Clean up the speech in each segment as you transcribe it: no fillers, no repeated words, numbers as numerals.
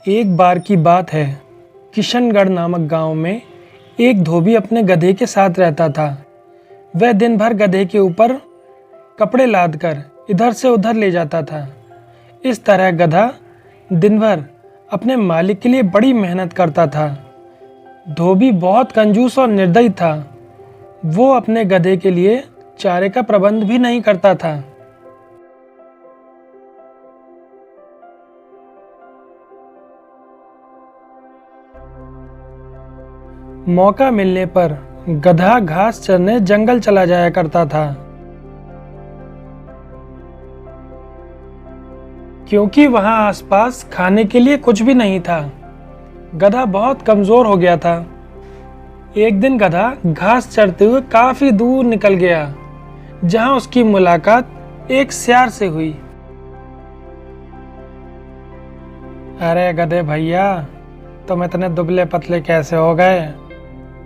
एक बार की बात है, किशनगढ़ नामक गांव में एक धोबी अपने गधे के साथ रहता था। वह दिन भर गधे के ऊपर कपड़े लादकर इधर से उधर ले जाता था। इस तरह गधा दिन भर अपने मालिक के लिए बड़ी मेहनत करता था। धोबी बहुत कंजूस और निर्दयी था। वो अपने गधे के लिए चारे का प्रबंध भी नहीं करता था। मौका मिलने पर गधा घास चरने जंगल चला जाया करता था। क्योंकि वहां आसपास खाने के लिए कुछ भी नहीं था, गधा बहुत कमजोर हो गया था। एक दिन गधा घास चरते हुए काफी दूर निकल गया, जहां उसकी मुलाकात एक सियार से हुई। अरे गधे भैया, तुम इतने दुबले पतले कैसे हो गए?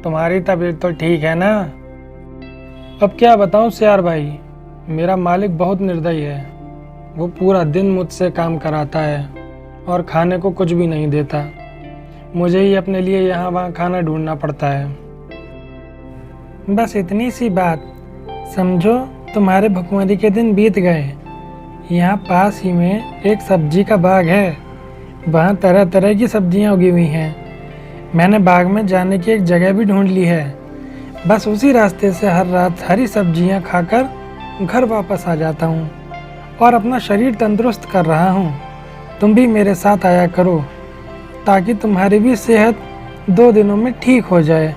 तुम्हारी तबीयत तो ठीक है ना? अब क्या बताऊं सियार भाई, मेरा मालिक बहुत निर्दयी है। वो पूरा दिन मुझसे काम कराता है और खाने को कुछ भी नहीं देता। मुझे ही अपने लिए यहाँ वहाँ खाना ढूंढना पड़ता है। बस इतनी सी बात, समझो तुम्हारे भुखमरी के दिन बीत गए। यहाँ पास ही में एक सब्जी का बाग है, वहाँ तरह तरह की सब्जियाँ उगी हुई हैं। मैंने बाग में जाने की एक जगह भी ढूंढ ली है। बस उसी रास्ते से हर रात हरी सब्जियाँ खाकर घर वापस आ जाता हूँ और अपना शरीर तंदुरुस्त कर रहा हूँ। तुम भी मेरे साथ आया करो ताकि तुम्हारी भी सेहत 2 दिनों में ठीक हो जाए।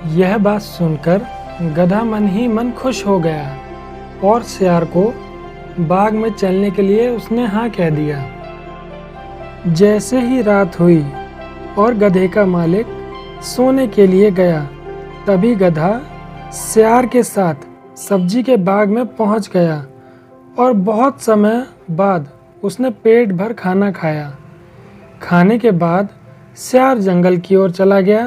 यह बात सुनकर गधा मन ही मन खुश हो गया और सियार को बाग में चलने के लिए उसने हाँ कह दिया। जैसे ही रात हुई और गधे का मालिक सोने के लिए गया, तभी गधा सियार के साथ सब्जी के बाग में पहुंच गया और बहुत समय बाद उसने पेट भर खाना खाया। खाने के बाद सियार जंगल की ओर चला गया।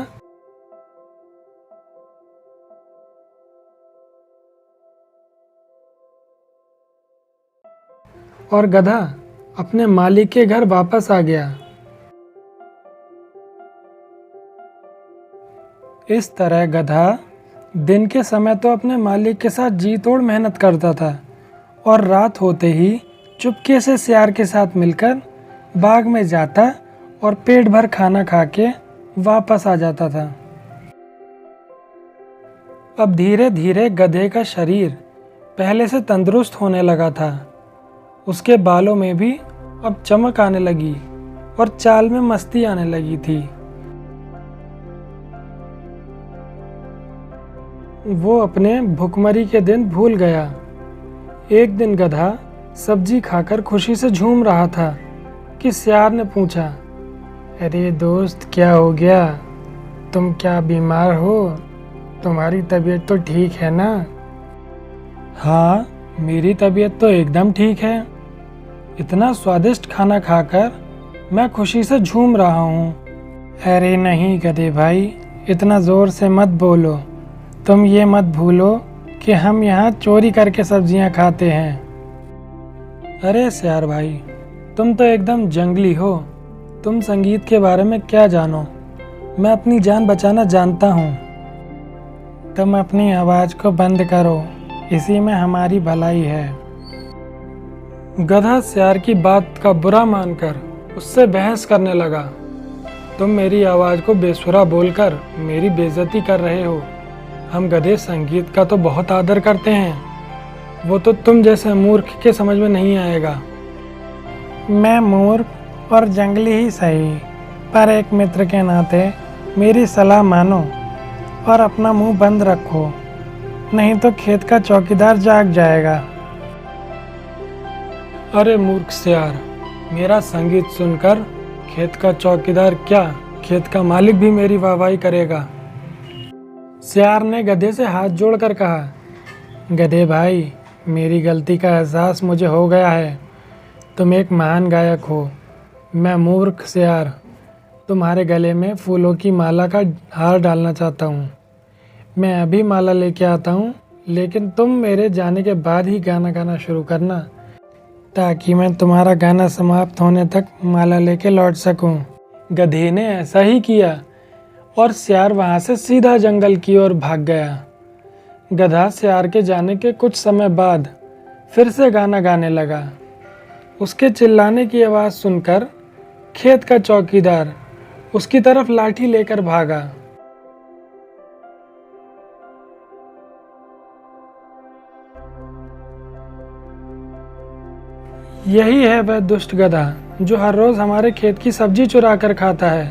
और गधा अपने मालिक के घर वापस आ गया। इस तरह गधा दिन के समय तो अपने मालिक के साथ जी तोड़ मेहनत करता था और रात होते ही चुपके से सियार के साथ मिलकर बाग में जाता और पेट भर खाना खा के वापस आ जाता था। अब धीरे धीरे गधे का शरीर पहले से तंदुरुस्त होने लगा था। उसके बालों में भी अब चमक आने लगी और चाल में मस्ती आने लगी थी। वो अपने भुखमरी के दिन भूल गया। एक दिन गधा सब्जी खाकर खुशी से झूम रहा था कि सियार ने पूछा, अरे दोस्त, क्या हो गया? तुम क्या बीमार हो? तुम्हारी तबीयत तो ठीक है ना? हाँ, मेरी तबीयत तो एकदम ठीक है। इतना स्वादिष्ट खाना खाकर मैं खुशी से झूम रहा हूँ। अरे नहीं गधे भाई, इतना ज़ोर से मत बोलो। तुम ये मत भूलो कि हम यहाँ चोरी करके सब्जियाँ खाते हैं। अरे सियार भाई, तुम तो एकदम जंगली हो। तुम संगीत के बारे में क्या जानो? मैं अपनी जान बचाना जानता हूँ। तुम अपनी आवाज़ को बंद करो, इसी में हमारी भलाई है। गधा सियार की बात का बुरा मानकर उससे बहस करने लगा। तुम मेरी आवाज़ को बेसुरा बोलकर मेरी बेइज्जती कर रहे हो। हम गधे संगीत का तो बहुत आदर करते हैं। वो तो तुम जैसे मूर्ख के समझ में नहीं आएगा। मैं मूर्ख और जंगली ही सही, पर एक मित्र के नाते मेरी सलाह मानो और अपना मुंह बंद रखो, नहीं तो खेत का चौकीदार जाग जाएगा। अरे मूर्ख सियार, मेरा संगीत सुनकर खेत का चौकीदार क्या, खेत का मालिक भी मेरी वाहवाही करेगा। सियार ने गधे से हाथ जोड़कर कहा, गधे भाई, मेरी गलती का एहसास मुझे हो गया है। तुम एक महान गायक हो। मैं मूर्ख सियार तुम्हारे गले में फूलों की माला का हार डालना चाहता हूँ। मैं अभी माला लेके आता हूँ, लेकिन तुम मेरे जाने के बाद ही गाना गाना शुरू करना। ताकि मैं तुम्हारा गाना समाप्त होने तक माला लेके लौट सकूं। गधे ने ऐसा ही किया और सियार वहां से सीधा जंगल की ओर भाग गया। गधा सियार के जाने के कुछ समय बाद फिर से गाना गाने लगा। उसके चिल्लाने की आवाज़ सुनकर खेत का चौकीदार उसकी तरफ लाठी लेकर भागा। यही है वह दुष्ट गधा जो हर रोज हमारे खेत की सब्जी चुरा कर खाता है।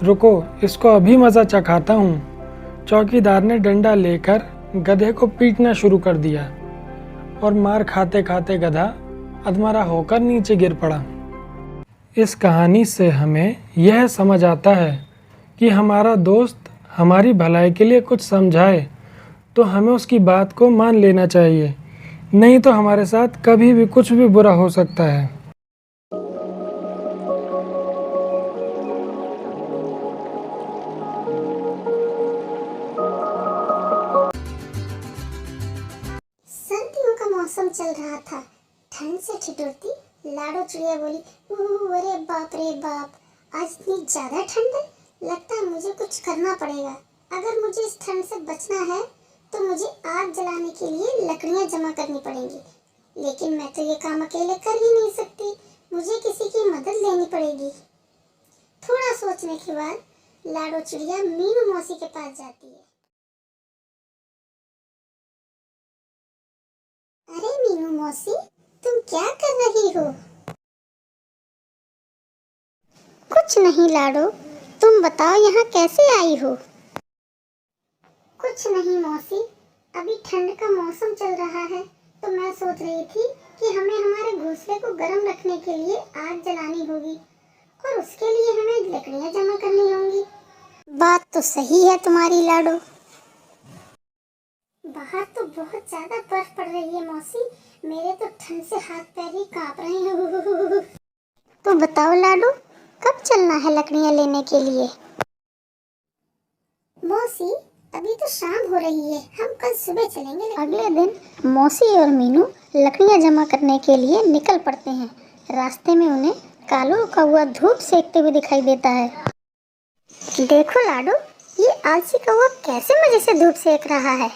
रुको, इसको अभी मजा चखाता हूँ। चौकीदार ने डंडा लेकर गधे को पीटना शुरू कर दिया और मार खाते खाते गधा अधमरा होकर नीचे गिर पड़ा। इस कहानी से हमें यह समझ आता है कि हमारा दोस्त हमारी भलाई के लिए कुछ समझाए तो हमें उसकी बात को मान लेना चाहिए, नहीं तो हमारे साथ कभी भी कुछ भी बुरा हो सकता है। सर्दियों का मौसम चल रहा था। ठंड से ठिठुरती लाडो चिड़िया बोली, अरे बाप रे बाप, आज इतनी ज्यादा ठंड है। लगता है मुझे कुछ करना पड़ेगा। अगर मुझे इस ठंड से बचना है तो मुझे आग जलाने के लिए लकड़ियां जमा करनी पड़ेंगी। लेकिन मैं तो ये काम अकेले कर ही नहीं सकती, मुझे किसी की मदद लेनी पड़ेगी। थोड़ा सोचने के बाद लाडो चिड़िया मीनू मौसी के पास जाती है। अरे मीनू मौसी, तुम क्या कर रही हो? कुछ नहीं लाडो, तुम बताओ यहाँ कैसे आई हो? कुछ नहीं मौसी, अभी ठंड का मौसम चल रहा है तो मैं सोच रही थी कि हमें हमारे घोंसले को गर्म रखने के लिए आग जलानी होगी और उसके लिए हमें लकड़ियाँ जमा करनी होंगी। बात तो सही है तुम्हारी लाडो। बाहर तो बहुत ज्यादा बर्फ पड़ रही है मौसी, मेरे तो ठंड से हाथ पैर ही कांप रहे हैं। तो बताओ लाडो, कब चलना है लकड़ियाँ लेने के लिए? मौसी, अभी तो शाम हो रही है, हम कल सुबह चलेंगे। अगले दिन मौसी और मीनू लकड़ियाँ जमा करने के लिए निकल पड़ते हैं। रास्ते में उन्हें कालू कौवा धूप सेकते हुए दिखाई देता है। देखो लाडो, ये आलसी कौवा कैसे मजे से धूप सेक रहा है।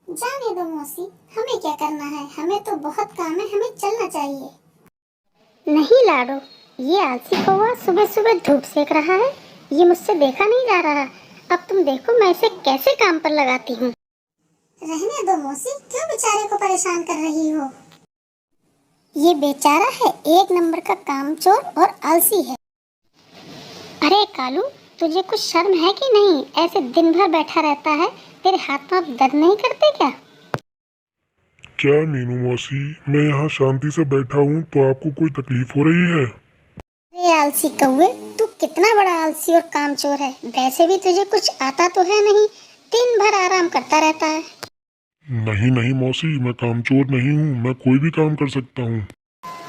जाने दो मौसी, हमें क्या करना है, हमें तो बहुत काम है, हमें चलना चाहिए। नहीं लाडो, ये आलसी कौवा सुबह सुबह धूप सेक रहा है, ये मुझसे देखा नहीं जा रहा। अब तुम देखो मैं इसे कैसे काम पर लगाती हूँ। रहने दो मौसी, क्यों बेचारे को परेशान कर रही हो? ये बेचारा है एक नंबर का कामचोर और आलसी है। अरे कालू, तुझे कुछ शर्म है कि नहीं? ऐसे दिन भर बैठा रहता है, तेरे हाथ पांव दर्द नहीं करते क्या? क्या मीनू मौसी, मैं यहाँ शांति से बैठा हूँ तो आपको कोई तकलीफ हो रही है? अरे आलसी कौवे, तू कितना बड़ा आलसी और कामचोर है। वैसे भी तुझे कुछ आता तो है नहीं, दिन भर आराम करता रहता है। नहीं नहीं मौसी, मैं कामचोर नहीं हूँ, मैं कोई भी काम कर सकता हूँ।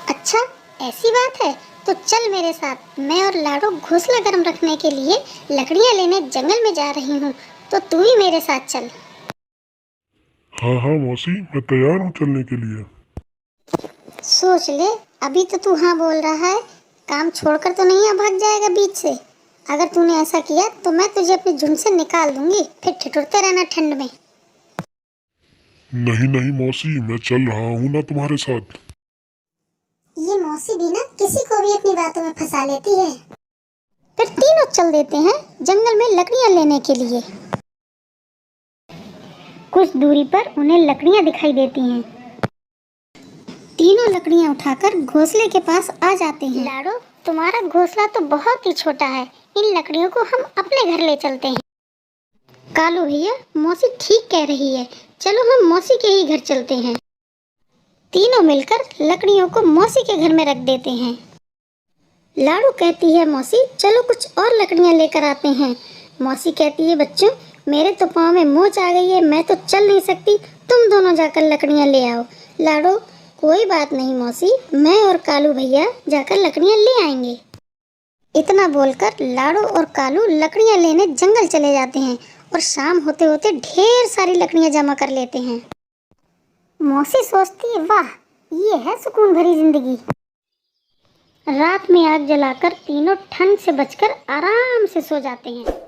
अच्छा, ऐसी बात है तो चल मेरे साथ। मैं और लाडो घोंसला गर्म रखने के लिए लकड़ियाँ लेने जंगल में जा रही हूँ, तो तू ही मेरे साथ चल। हाँ हाँ मौसी, मैं तैयार हूँ चलने के लिए। सोच ले, अभी तो तू हाँ बोल रहा है, काम छोड़कर तो नहीं भाग जाएगा बीच से। अगर तूने ऐसा किया तो मैं तुझे अपने झुंड से निकाल दूंगी, फिर ठिठुरते रहना ठंड में। नहीं नहीं मौसी, मैं चल रहा हूँ ना तुम्हारे साथ। ये मौसी भी ना किसी को भी अपनी बातों में फंसा लेती है। फिर तीनों चल देते हैं जंगल में लकड़ियाँ लेने के लिए। कुछ दूरी पर उन्हें लकड़ियाँ दिखाई देती हैं। तीनों लकड़ियाँ उठाकर घोंसले के पास आ जाते हैं। लाडो, तुम्हारा घोंसला तो बहुत ही छोटा है, इन लकड़ियों को हम अपने घर ले चलते हैं। कालू भैया, मौसी ठीक कह रही है, चलो हम मौसी के ही घर चलते हैं। तीनों मिलकर लकड़ियों को मौसी के घर में रख देते हैं। लाडू कहती है, मौसी चलो कुछ और लकड़ियाँ लेकर आते हैं। मौसी कहती है, बच्चों मेरे तो पाँव में मोच आ गई है, मैं तो चल नहीं सकती, तुम दोनों जाकर लकड़ियाँ ले आओ। लाडो, कोई बात नहीं मौसी, मैं और कालू भैया जाकर लकड़ियाँ ले आएंगे। इतना बोलकर लाडो और कालू लकड़ियाँ लेने जंगल चले जाते हैं और शाम होते होते ढेर सारी लकड़ियाँ जमा कर लेते हैं। मौसी सोचती है, वाह ये है सुकून भरी जिंदगी। रात में आग जलाकर तीनों ठंड से बचकर आराम से सो जाते हैं।